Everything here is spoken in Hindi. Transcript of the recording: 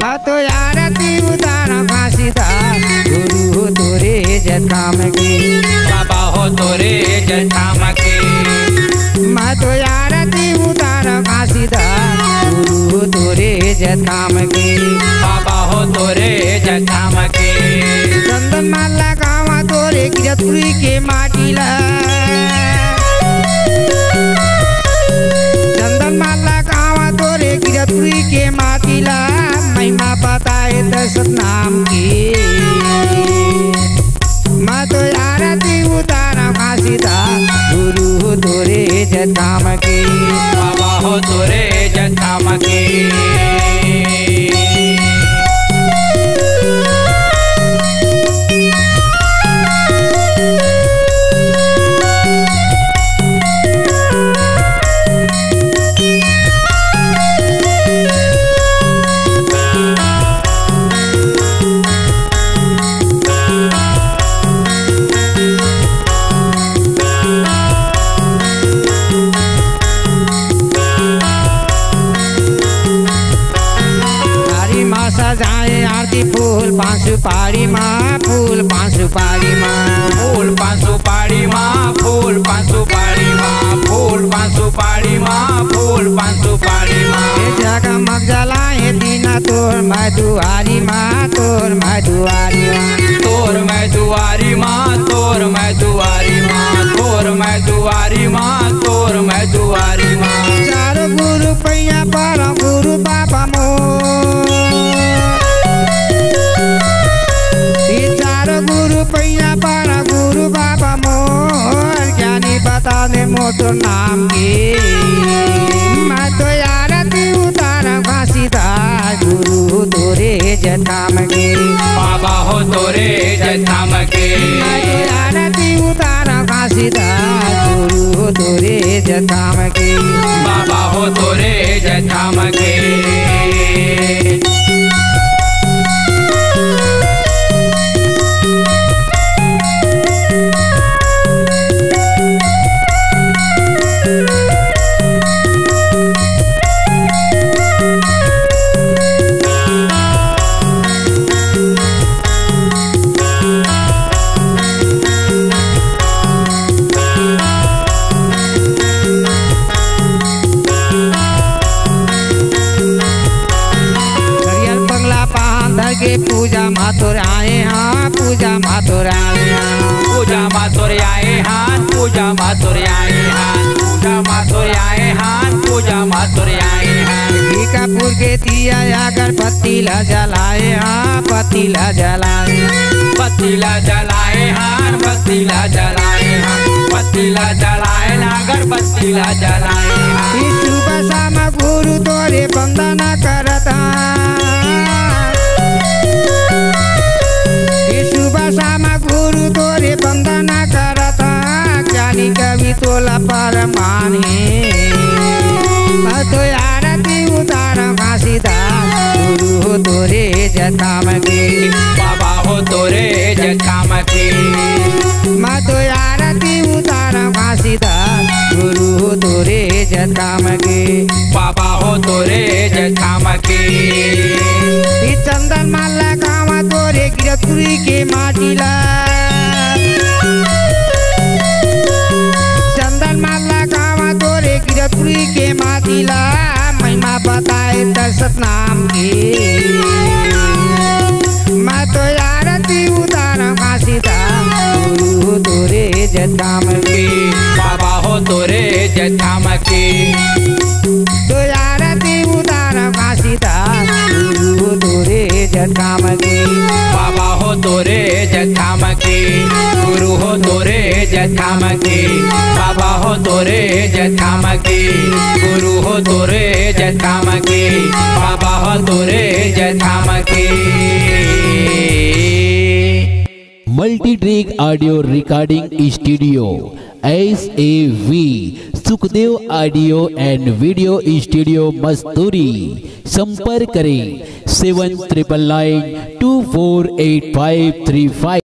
मैं तो आरती उतारा घासीदास गुरु तोरे जठाम के बाबा हो तोरे जठाम के मैं तो आरती उतारा घासीदास गुरु तोरे जठाम के बाबा हो तोरे जठाम के चंदन माला गावा तोरे गिरपुरी के माटीला चंदन माला गावा तोरे गिरपुरी के माटीला महिमा बताए दस नाम की मैं तो आरती उतारा घासीदास गुरु तोरे जठाम के बाबा हो तोरे जठाम के सजाए आरती फूल बांसुपारी माँ फूल बांसुपारी माँ फूल बांसुपारी माँ फूल बांसुपारी माँ फूल बांसुपारी माँ फूल बांसुपारी माँ जगमग जलाए दीना तोर मैं दुआरी माँ तोर मैं दुआरी माँ तोर मैं दुआरी माँ तोर मैं दुआरी माँ तोर मैं दुआरी माँ तोर मैं दुआरी माँ चारों गुरु पैया पर गुरु बाबा मोर गुरु पैया पारा गुरु बाबा मोर ज्ञानी बता दे मोटर नाम की मैं तो आरती उतारा घासीदास गुरु तोरे जठाम के बाबा हो तोरे जठाम के मैं तो आरती उतारा घासीदास गुरु तोरे जठाम के बाबा हो तोरे जठाम के पूजा माथुर आए हाँ पूजा माथुर आए हाँ पूजा माथुर आए हाँ पूजा माथुर आए हाँ पूजा माथुर आए हाँ पूजा माथुर आए हाँ कपूर के दिया अगरबत्ती ला जलाए हाँ बत्ती ला जलाए बत्ती ला जलाए हाँ बत्ती ला जलाए हाँ बत्ती ला जलाए अगरबत्ती ला जलाए हाँ सुबह शाम गुरु तोरे वंदना करता सुबह शाम गुरु तोरे वंदना करता ज्ञानी कवि तोला पर माने मैं तो आरती उतारा घासीदास गुरु तोरे जठाम के बाबा हो तोरे जठाम के मैं तो आरती उतारा घासीदास गुरु तोरे जठाम के बाबा हो तोरे जठाम के चंदन माला गावा तोरे गिरपुरी के माटीला चंदन माला गावा तोरे गिरपुरी के माटीला महिमा बताए दर्शक नाम की मैं तो आरती उतारा घासीदास गुरु तोरे जठाम के बाबा हो तोरे जठाम के तो आरती उतारा घासीदास गुरु तोरे जठाम के बाबा हो तोरे जठाम के गुरु हो तोरे जठाम के बाबा हो तोरे जठाम के गुरु हो तोरे जठाम के बाबा हो तोरे जठाम के multi track audio recording studio SAV Sukhdev audio and video studio Masturi. संपर्क करें 7999248535।